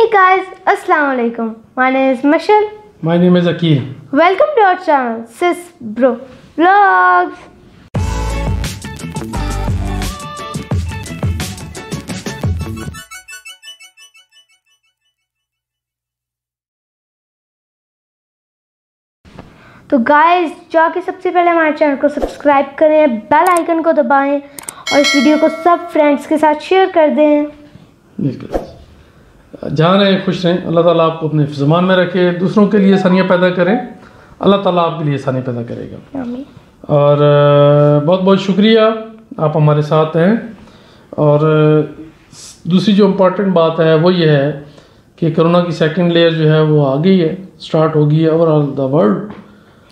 Hey guys, Assalamu alaikum. My name is Mashal. My name is Akil. Welcome to our channel, Sis Bro Vlogs. तो guys जाके सबसे पहले हमारे channel को subscribe करें, bell icon को दबाएं और इस वीडियो को सब फ्रेंड्स के साथ शेयर कर दें। जहाँ रहें खुश रहें, अल्लाह ताला आपको अपने ज़मान में रखे, दूसरों के लिए आसानियाँ पैदा करें, अल्लाह ताला आपके लिए आसानी पैदा करेगा। आमीन। और बहुत बहुत शुक्रिया आप हमारे साथ हैं। और दूसरी जो इम्पोर्टेंट बात है वो ये है कि कोरोना की सेकंड लेयर जो है वो आ गई है, स्टार्ट हो गई है ओवरऑल द वर्ल्ड।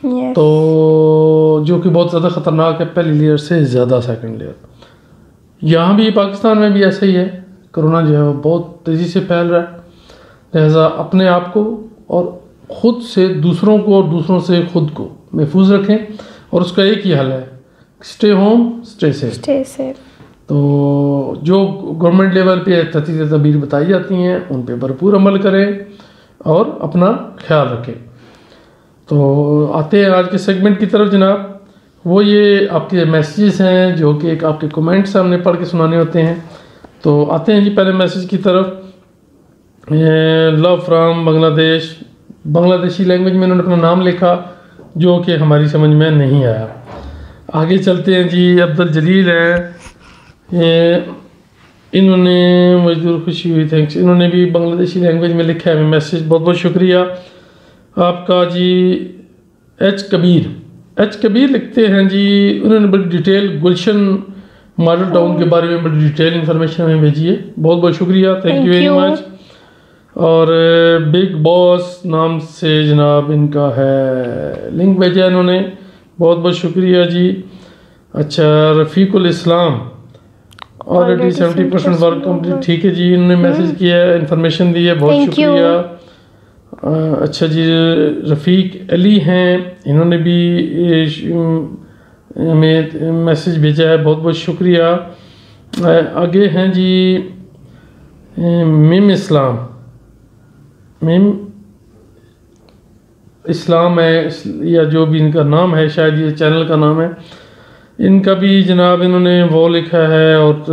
Yes. तो जो कि बहुत ज़्यादा ख़तरनाक है, पहली लेयर से ज़्यादा सेकंड लेयर। यहाँ भी पाकिस्तान में भी ऐसा ही है, कोरोना जो है वो बहुत तेज़ी से फैल रहा है। लिहाजा अपने आप को और ख़ुद से दूसरों को और दूसरों से ख़ुद को महफूज रखें और उसका एक ही हल है, स्टे होम स्टे सेफ। तो जो गवर्नमेंट लेवल पे एहतियाती तदबीर बताई जाती हैं उन पे भरपूर अमल करें और अपना ख्याल रखें। तो आते हैं आज के सेगमेंट की तरफ जनाब। वो ये आपके मैसेजेस हैं जो कि एक आपके कमेंट्स हमने पढ़ के सुनाने होते हैं। तो आते हैं जी पहले मैसेज की तरफ। Love from Bangladesh, Bangladeshi language में उन्होंने अपना नाम लिखा जो कि हमारी समझ में नहीं आया। आगे चलते हैं जी। अब्दुल जलील हैं, इन्होंने मजदूर खुशी हुई थैंक्स, इन्होंने भी बांग्लादेशी लैंग्वेज में लिखा है मैसेज, बहुत बहुत शुक्रिया आपका जी। एच कबीर लिखते हैं जी, उन्होंने बड़ी डिटेल गुलशन मॉडल टाउन के बारे में बड़ी डिटेल इन्फॉर्मेशन हमें भेजी है, बहुत बहुत शुक्रिया, थैंक यू वेरी मच। और बिग बॉस नाम से जनाब इनका है लिंक भेजा इन्होंने, बहुत बहुत शुक्रिया जी। अच्छा, रफ़ीकुल इस्लाम ऑलरेडी 70% वर्क कंप्लीट, ठीक है जी, इन्होंने मैसेज किया है, इन्फॉर्मेशन दी है, बहुत शुक्रिया। अच्छा जी, रफ़ीक अली हैं, इन्होंने भी हमें मैसेज भेजा है, बहुत बहुत शुक्रिया। आगे हैं जी मिम इस्लाम है या जो भी इनका नाम है, शायद ये चैनल का नाम है, इनका भी जनाब इन्होंने वो लिखा है और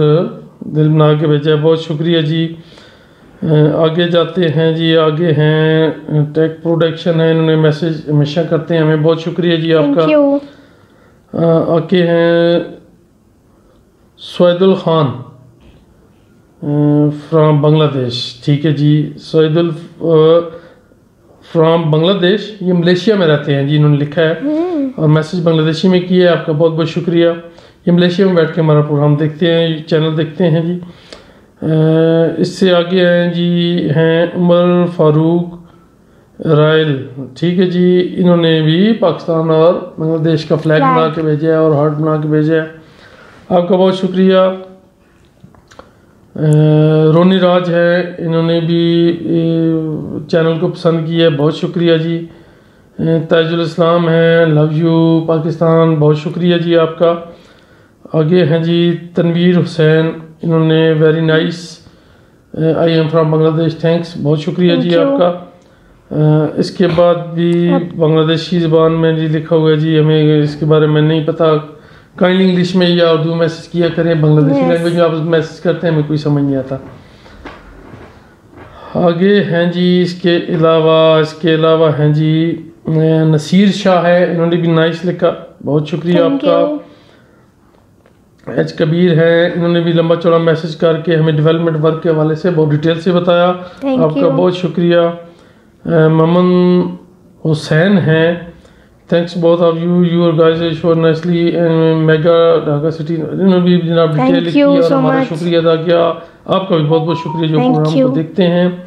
दिल बना के भेजा है, बहुत शुक्रिया जी। आगे जाते हैं जी। आगे हैं टेक प्रोडक्शन है, इन्होंने मैसेज हमेशा करते हैं, हमें बहुत शुक्रिया जी आपका। आगे हैं सैदुल खान फ्राम बांग्लादेश, ठीक है जी, सैदुल फ्राम बांग्लादेश, ये मलेशिया में रहते हैं जी, इन्होंने लिखा है और मैसेज बांग्लादेशी में किया है, आपका बहुत बहुत शुक्रिया। ये मलेशिया में बैठ के हमारा प्रोग्राम देखते हैं, चैनल देखते हैं जी। इससे आगे हैं जी हैं उमर फारूक रायल, ठीक है जी, इन्होंने भी पाकिस्तान और बांग्लादेश का फ्लैग बना के भेजा है और हार्ट बना के भेजा है, आपका बहुत शुक्रिया। रोनी राज है, इन्होंने भी चैनल को पसंद किया है, बहुत शुक्रिया जी। ताजुल इस्लाम है, लव यू पाकिस्तान, बहुत शुक्रिया जी आपका। आगे हैं जी तनवीर हुसैन, इन्होंने very nice, I am from Bangladesh, thanks, बहुत शुक्रिया जी आपका। इसके बाद भी बांग्लादेशी ज़बान में जी लिखा हुआ है जी, हमें इसके बारे में नहीं पता, काइंडली इंग्लिश में या उर्दू मैसेज किया करें, बांग्लादेशी लैंग्वेज में आप मैसेज करते हैं हमें कोई समझ नहीं आता। आगे हैं जी इसके अलावा हैं जी नसीर शाह है, इन्होंने भी नाइस लिखा, बहुत शुक्रिया आपका। एच कबीर है, इन्होंने भी लंबा चौड़ा मैसेज करके हमें डेवलपमेंट वर्क के हवाले से बहुत डिटेल से बताया, आपका बहुत शुक्रिया। मोहम्मद हुसैन हैं, thanks both of your guys show nicely mega Dhaka city, इन्होंने भी जनाब डिटेल लिखी और हमारा शुक्रिया अदा किया, आपका भी बहुत बहुत शुक्रिया जो प्रोग्राम को देखते हैं।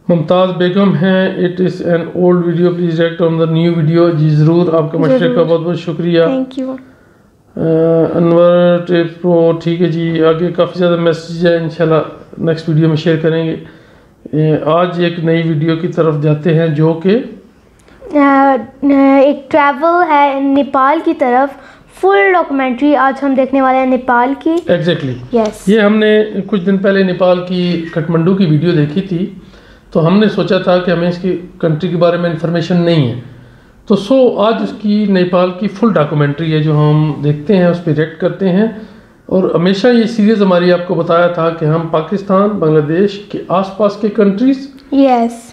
मुमताज़ बेगम हैं, it is an old video, please react on the new video, जी ज़रूर, आपका मशवरे का बहुत बहुत शुक्रिया। अनवर टेप प्रो, ठीक है जी। आगे काफ़ी ज़्यादा मैसेज है, इंशाल्लाह नेक्स्ट वीडियो में शेयर करेंगे। आज एक नई वीडियो की तरफ जाते हैं जो कि एक ट्रैवल है नेपाल की तरफ, फुल डॉक्यूमेंट्री आज हम देखने वाले हैं नेपाल की। एग्जैक्टली, ये हमने कुछ दिन पहले नेपाल की काठमांडू की वीडियो देखी थी तो हमने सोचा था कि हमें इसकी कंट्री के बारे में इंफॉर्मेशन नहीं है, तो आज उसकी नेपाल की फुल डॉक्यूमेंट्री है जो हम देखते हैं, उस पर रिएक्ट करते हैं। और हमेशा ये सीरीज़ हमारी आपको बताया था कि हम पाकिस्तान बांग्लादेश के आसपास के कंट्रीज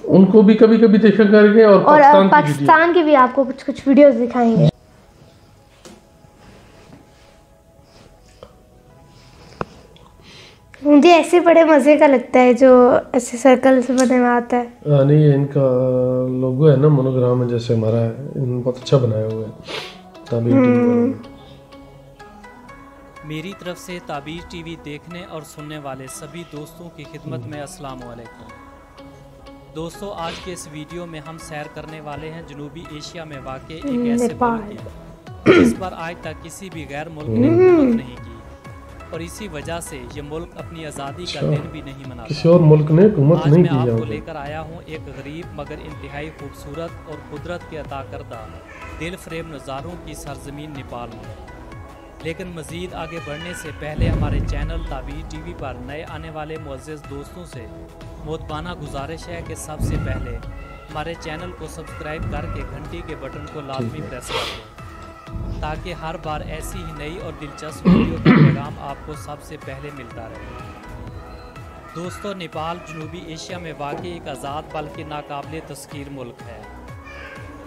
उनको भी कभी कभी देखा करेंगे और पाकिस्तान के भी आपको कुछ कुछ वीडियोस दिखाएंगे। मुझे ऐसे बड़े मजे का लगता है जो ऐसे सर्कल से बने में आता है। नहीं, इनका लोगो है ना मोनोग्राम है जैसे हमारा है, इन बहुत अच्छा बनाया हुआ है ताबीर। मेरी तरफ से ताबीर टीवी देखने और सुनने वाले सभी दोस्तों की खिदमत में अस्सलाम वालेकुम। दोस्तों, आज के इस वीडियो में हम सैर करने वाले हैं जनूबी एशिया में वाक़े एक ऐसे मुल्क की जिस पर आज तक किसी भी गैर मुल्क ने हुकूमत नहीं की और इसी वजह से ये मुल्क अपनी आज़ादी का दिन भी नहीं मनाता। किसी और मुल्क ने हुकूमत नहीं की। आज मैं आपको लेकर आया हूँ एक गरीब मगर इंतहाई खूबसूरत और कुदरत के अता करदा दिल फरेब नज़ारों की सरजमीन नेपाल में। लेकिन मज़ीद आगे बढ़ने से पहले हमारे चैनल ताबीर टीवी पर नए आने वाले मुअज़्ज़ज़ दोस्तों से मोहब्बाना गुजारिश है कि सबसे पहले हमारे चैनल को सब्सक्राइब करके घंटी के बटन को लाजमी प्रेस कर दें ताकि हर बार ऐसी ही नई और दिलचस्प वीडियो का पैगाम आपको सबसे पहले मिलता रहे। दोस्तों, नेपाल जनूबी एशिया में वाक़ई एक आज़ाद बल्कि नाकाबिले तस्खीर मुल्क है।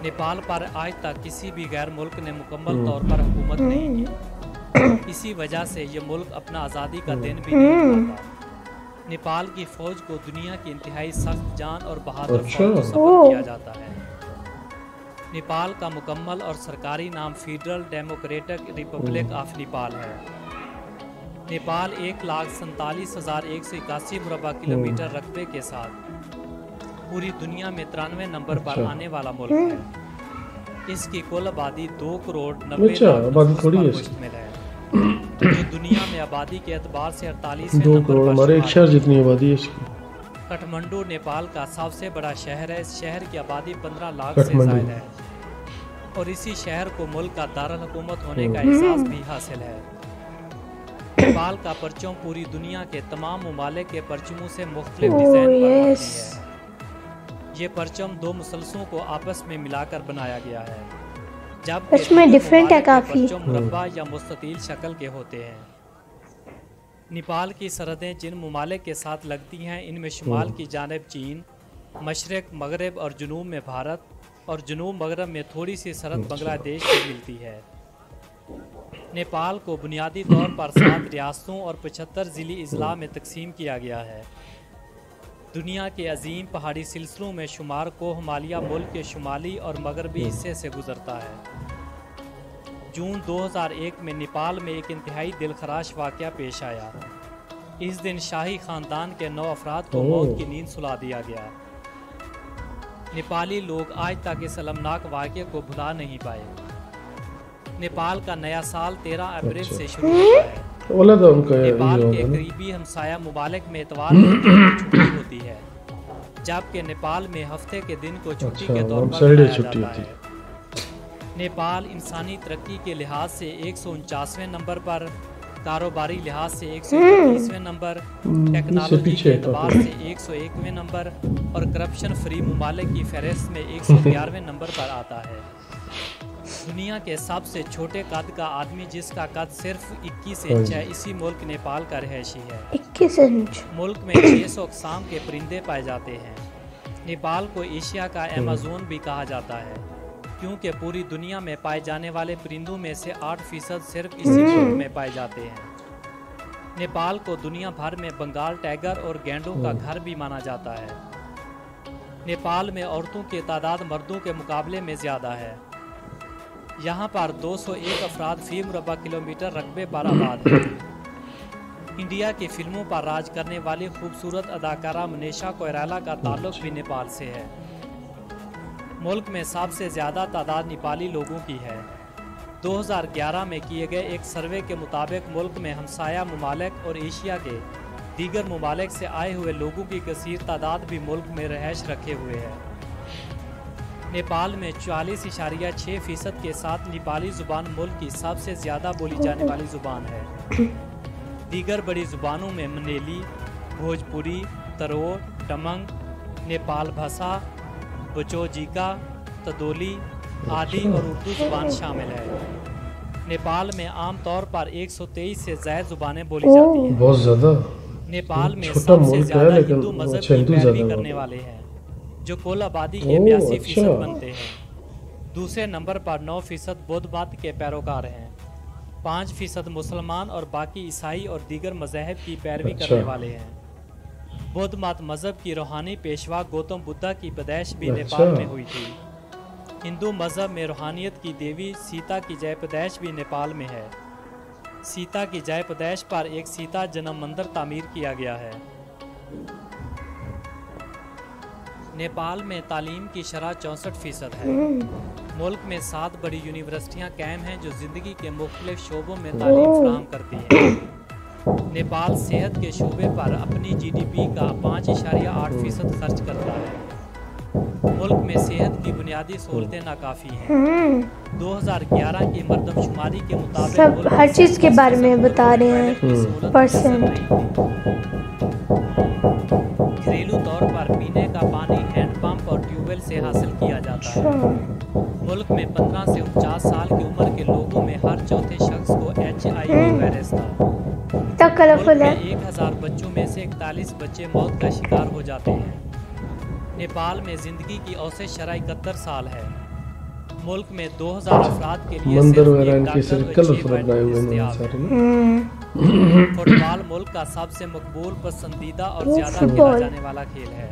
नेपाल पर आज तक किसी भी गैर मुल्क ने मुकम्मल तौर पर हुकूमत नहीं की। इसी वजह से ये मुल्क अपना आज़ादी का दिन भी नहीं मनाता। नेपाल की फ़ौज को दुनिया की इंतहाई सख्त जान और बहादुर फौज को सपोर्ट किया जाता है। नेपाल का मुकम्मल और सरकारी नाम federal democratic Republic of Nepal है। नेपाल 1,47,181 मुरबा किलोमीटर रकबे के साथ पूरी दुनिया में 93 नंबर पर आने वाला मुल्क है। इसकी कुल आबादी 2,90,00,000 मुश्तमिल है, जो दुनिया में आबादी के एतबार से 48वें नंबर पर हमारे एक शहर जितनी आबादी है इसकी। काठमांडू नेपाल का सबसे बड़ा शहर है। इस शहर की आबादी 15 लाख से ज़्यादा है और इसी शहर को मुल्क का दारुल हुकूमत होने का एहसास भी हासिल है। नेपाल का परचम पूरी दुनिया के तमाम ममालिक के परचमों से मुख्तलिफ डिज़ाइन पर मबनी है। ये परचम दो मुसलसलों को आपस में मिलाकर बनाया गया है, जब इसमें डिफरेंट है काफी। परचम मुरब्बा या मुस्ततील शक्ल के होते हैं। नेपाल की सरहदें जिन ममालिक के साथ लगती हैं इनमें शुमाल की जानिब चीन, मशरक मगरब और जुनूब में भारत और जुनूब मगरब में थोड़ी सी सरहद बांग्लादेश से मिलती है। नेपाल को बुनियादी तौर पर 7 रियासतों और 75 ज़िली अजला में तकसीम किया गया है। दुनिया के अजीम पहाड़ी सिलसिलों में शुमार को हिमालय मुल्क के शुमाली और मगरबी हिस्से से गुजरता है। जून 2001 में नेपाल में एक इंतहाई दिलखराश वाक़या पेश आया। इस दिन शाही ख़ानदान के 9 अफराद को मौत की नींद सुला दिया गया। नेपाली लोग आज तक इस अलमनाक वाक़ये को भुला नहीं पाए। नेपाल का नया साल 13 अप्रैल से शुरू होता है। नेपाल के करीबी हमसाया मुमालिक में इतवार को छुट्टी होती है, जबकि नेपाल में हफ्ते के दिन को छुट्टी के तौर पर मनाया जाता है। नेपाल इंसानी तरक्की के लिहाज से 149वें नंबर पर, कारोबारी लिहाज से 131वें नंबर, टेक्नोलॉजी के एतबार से 101वें नंबर और करप्शन फ्री मुमालिक की फहरिस्त में 111वें नंबर पर आता है। दुनिया के सबसे छोटे कद का आदमी जिसका कद सिर्फ 21 इंच है, इसी मुल्क नेपाल का रहायशी है। 21 इंच। मुल्क में 600 अक़साम के परिंदे पाए जाते हैं। नेपाल को एशिया का अमेज़न भी कहा जाता है, क्योंकि पूरी दुनिया में पाए जाने वाले परिंदों में से 8% सिर्फ इसी मुल्क में पाए जाते हैं। नेपाल को दुनिया भर में बंगाल टाइगर और गैंडों का घर भी माना जाता है। नेपाल में औरतों की तादाद मर्दों के मुकाबले में ज़्यादा है। यहाँ पर 201 अफराद फी मुरबा किलोमीटर रकबे पर आबाद है। इंडिया की फिल्मों पर राज करने वाली खूबसूरत अदाकारा मनीषा कोइराला का ताल्लुक भी नेपाल से है। मुल्क में सबसे ज़्यादा तादाद नेपाली लोगों की है। 2011 में किए गए एक सर्वे के मुताबिक मुल्क में हमसाया ममालिक और एशिया के दीगर ममालिक से आए हुए लोगों की कसीर तादाद भी मुल्क में रहायश रखे हुए है। नेपाल में 44.6% के साथ नेपाली ज़ुबान मुल्क की सबसे ज़्यादा बोली जाने वाली ज़ुबान है। दीगर बड़ी ज़ुबानों में मनेली, भोजपुरी, तरोर, तमंग, नेपाल भाषा, बचोजिका, तदोली आदि और उर्दू जुबान शामिल है। नेपाल में आमतौर पर 123 से ज़्यादा जुबानें बोली जाती हैं। बहुत ज़्यादा। नेपाल में छोटा सबसे मुल्क है, ज़्यादा लेकिन हिंदू मजहब अच्छा, की हिंदू पैरवी ज़्यादा करने बोलते वाले हैं, जो कुल आबादी के 82% अच्छा। बनते हैं। दूसरे नंबर पर 9% बौद्ध मत के पैरोकार हैं। 5% मुसलमान और बाकी ईसाई और दीगर मज़ाहिब की पैरवी अच्छा। करने वाले हैं। बौद्ध मत मज़हब की रूहानी पेशवा गौतम बुद्धा की पैदाइश भी नेपाल में हुई थी। हिंदू मज़हब में रूहानियत की देवी सीता की जय पैदाइश भी नेपाल में है। सीता की जय पैदाइश पर एक सीता जन्म मंदिर तामीर किया गया है। नेपाल में तालीम की शरह 64% है। मुल्क में 7 बड़ी यूनिवर्सिटियां कायम हैं जो ज़िंदगी के मुख्तलिफ शोबों में तालीम फराहम करती हैं। नेपाल सेहत के शोबे पर अपनी GDP का 5.8% खर्च करता है। मुल्क में सेहत की बुनियादी सहूलतें नाकाफ़ी हैं। 2011 की मरदमशुमारी के मुताबिक सब हर चीज़ के बारे में बता रहे हैं परसेंट। घरेलू तौर पर पीने का पानी हैंडपंप और ट्यूबवेल से हासिल किया जाता है। मुल्क में 15 से 49 साल की उम्र के लोगों में हर चौथे शख्स को HIV वायरस था। तो कलरफुल है। 1000 बच्चों में से 41 बच्चे मौत का शिकार हो जाते हैं। नेपाल में ज़िंदगी की औसत शरह 71 साल है। मुल्क में 2000 अफराद के लिए मंदिर सिर्फ वगैरह एक इनके डॉक्टर सर्कल और 6 बेड बनाए हुए हैं दस्तयाब सारे हैं। ना। फुटबॉल मुल्क का सबसे मकबूल, पसंदीदा और ज़्यादा खेला फुटबॉल। जाने वाला खेल है।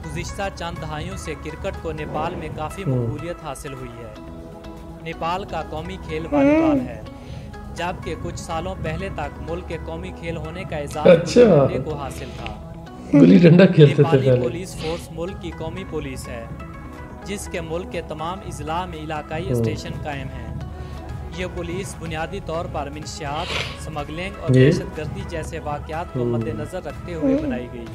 गुज़िश्ता चंद दहाइयों से क्रिकेट को नेपाल में काफ़ी मकबूलियत हासिल हुई है। नेपाल का कौमी खेल वॉलीबॉल है, जबकि कुछ सालों पहले तक मुल्क के कौमी खेल होने का एजाज़ अच्छा। गुल्ली डंडे को हासिल था। गुल्ली डंडा खेलते थे नेपाली पहले। पुलिस फोर्स मुल्क की कौमी पुलिस है, जिसके मुल्क के तमाम इजला में इलाकाई स्टेशन कायम हैं। ये पुलिस बुनियादी तौर पर मंशियात, स्मगलिंग और ये? दहशतगर्दी जैसे वाक़यात को मद्देनज़र रखते हुए बनाई गई।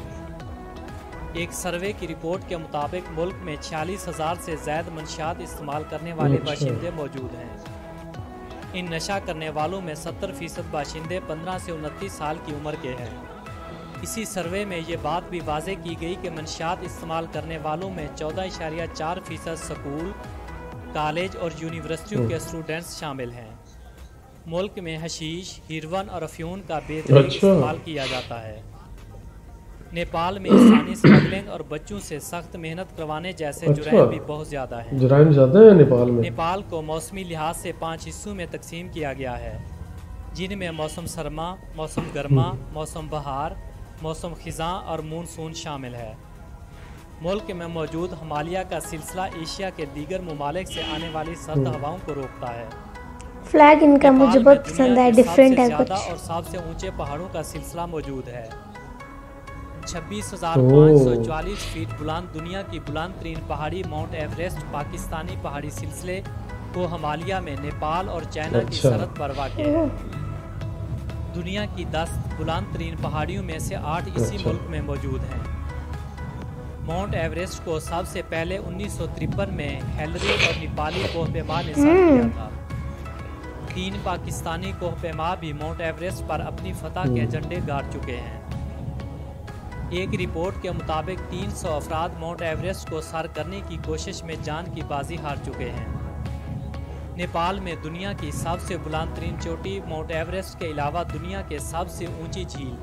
एक सर्वे की रिपोर्ट के मुताबिक मुल्क में 46,000 से ज़्यादा मंशियात इस्तेमाल करने वाले अच्छा। बाशिंदे मौजूद हैं। इन नशा करने वालों में 70% बाशिंदे 15 से 29 साल की उम्र के हैं। इसी सर्वे में ये बात भी वाज़े की गई कि मंशियात इस्तेमाल करने वालों में 14.4% स्कूल, कॉलेज और यूनिवर्सिटियों के स्टूडेंट्स शामिल हैं। मुल्क में हशीश, हीरोइन और अफ्यून का बेहतरीन अच्छा। इस्तेमाल किया जाता है। नेपाल में इंसानी स्मगलिंग और बच्चों से सख्त मेहनत करवाने जैसे अच्छा। जुर्म भी बहुत ज़्यादा हैं। जुराइम ज़्यादा है नेपाल में। नेपाल को मौसमी लिहाज से 5 हिस्सों में तकसीम किया गया है, जिनमें मौसम सरमा, मौसम गर्मा, मौसम बहार, मौसम खिज़ां और मानसून शामिल है। मुल्क में मौजूद हिमालय का सिलसिला एशिया के दीगर ममालिक से आने वाली सर्द हवाओं को रोकता है। फ्लैग इनका मुझे नेपाल बहुत में पसंद दुनिया है, के डिफरेंट सबसे है ज़्यादा कुछ। और सबसे ऊंचे पहाड़ों का सिलसिला मौजूद है। 26,544 फीट बुलंद दुनिया की बुलंद तरीन पहाड़ी माउंट एवरेस्ट पाकिस्तानी पहाड़ी सिलसिले को हिमालय में नेपाल और चाइना की अच्छा। सरहद पर वाक़ है। दुनिया की 10 बुलंद तरीन पहाड़ियों में से 8 इसी अच्छा। मुल्क में मौजूद हैं। माउंट एवरेस्ट को सबसे पहले 1953 में हेलरी और नेपाली कोहपेमा ने सर किया था। 3 पाकिस्तानी कोहपेमा भी माउंट एवरेस्ट पर अपनी फतह के झंडे गाड़ चुके हैं। एक रिपोर्ट के मुताबिक 300 अफराद माउंट एवरेस्ट को सर करने की कोशिश में जान की बाजी हार चुके हैं। नेपाल में दुनिया की सबसे बुलंद तरीन चोटी माउंट एवरेस्ट के अलावा दुनिया के सबसे ऊंची झील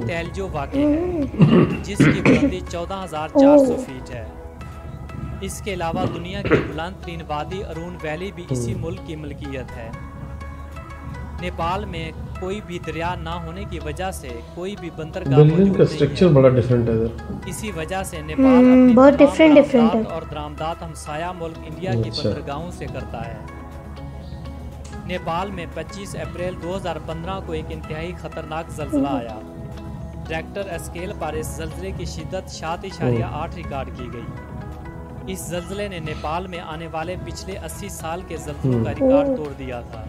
तेलजो वाक़ है, जिसकी बुलंदी 14,400 फीट है। इसके अलावा दुनिया की बुलंद तरीन वादी अरुण वैली भी इसी मुल्क की मलकियत है। नेपाल में कोई भी दरिया ना होने की वजह से कोई भी बंदरगाह बिल्डिंग मौजूद का नहीं स्ट्रक्चर है। बड़ा डिफरेंट है इधर। इसी वजह से नेपाल अपनी बहुत तमाम different बरामदात है। और दरामदात हमसाया मुल्क इंडिया की अच्छा। बंदरगाहों से करता है। नेपाल में 25 अप्रैल 2015 को एक इंतहाई खतरनाक जल्जला आया। रेक्टर स्केल पर इस जल्जले की शिद्दत 7.8 रिकॉर्ड की गई। इस जल्जले ने नेपाल में आने वाले पिछले 80 साल के जल्जलों का रिकॉर्ड तोड़ दिया था।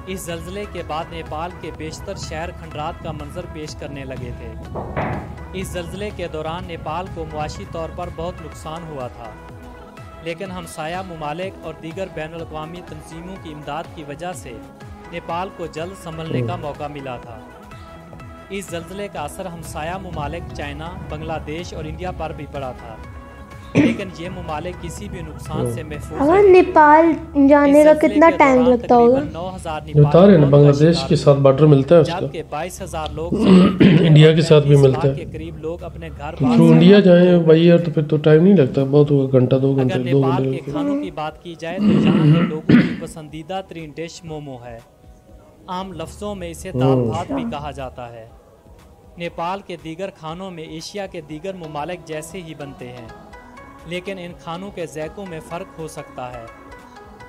इस जल्जले के बाद नेपाल के बेशतर शहर खंडरात का मंजर पेश करने लगे थे। इस जल्जले के दौरान नेपाल को मुआशी तौर पर बहुत नुकसान हुआ था, लेकिन हमसाया ममालिक और दीगर बैनुल-अक़वामी तंजीमों की इमदाद की वजह से नेपाल को जल्द संभलने का मौका मिला था। इस जल्जले का असर हमसाया ममालिक चाइना, बांग्लादेश और इंडिया पर भी पड़ा था, लेकिन ये ममालिक किसी भी नुकसान से महफूज अगर नेपाल जाने का कितना टाइम लगता होगा? 9,000 बता रहे ना, बांग्लादेश के साथ बॉर्डर मिलता है उसका, जबकि 22,000 लोग इंडिया के साथ भी मिलता है। के करीब लोग अपने घर थ्रू इंडिया जाए भाई यार, तो फिर तो टाइम नहीं लगता, बहुत होगा घंटा 2 घंटे। अगर नेपाल के खानों की बात की जाए तो यहाँ के लोगों की पसंदीदा तरीन डिश मोमो है। आम लफ्ज़ों में इसे दाल भात भी कहा जाता है। नेपाल के दीगर खानों में एशिया के दीगर ममालिक जैसे ही बनते हैं, लेकिन इन खानों के ज़ायकों में फ़र्क हो सकता है।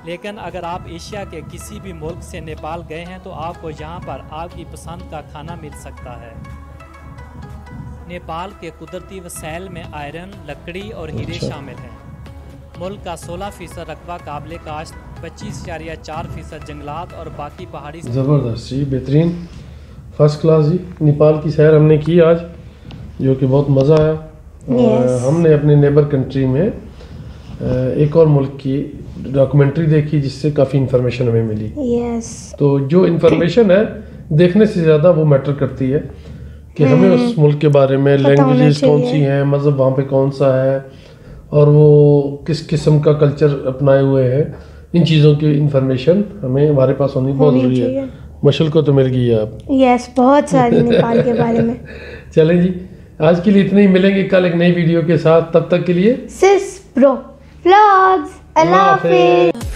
लेकिन अगर आप एशिया के किसी भी मुल्क से नेपाल गए हैं तो आपको यहाँ पर आपकी पसंद का खाना मिल सकता है। नेपाल के कुदरती वसाइल में आयरन, लकड़ी और हीरे शामिल हैं। मुल्क का 16% रकबा काबिल काश्त, 25.4% जंगलात और बाकी पहाड़ी। ज़बरदस्त जी, बेहतरीन, फर्स्ट क्लास जी। नेपाल की सैर हमने की आज, जो कि बहुत मज़ा आया। और हमने अपने नेबर कंट्री में एक और मुल्क की डॉक्यूमेंट्री देखी जिससे काफ़ी इन्फॉर्मेशन हमें मिली। तो जो इन्फॉर्मेशन है देखने से ज़्यादा वो मैटर करती है कि हमें उस मुल्क के बारे में, लैंग्वेजेस कौन सी हैं, मज़हब वहाँ पे कौन सा है, और वो किस किस्म का कल्चर अपनाए हुए हैं, इन चीज़ों की इन्फॉर्मेशन हमें हमारे पास होनी बहुत ज़रूरी है। मशल को तो मिल गई है आप। यस, बहुत सारी नेपाल के बारे में। चलें जी, आज के लिए इतना ही, मिलेंगे कल एक नई वीडियो के साथ, तब तक के लिए सिस ब्रो व्लॉग्स, अल्लाह हाफिज़।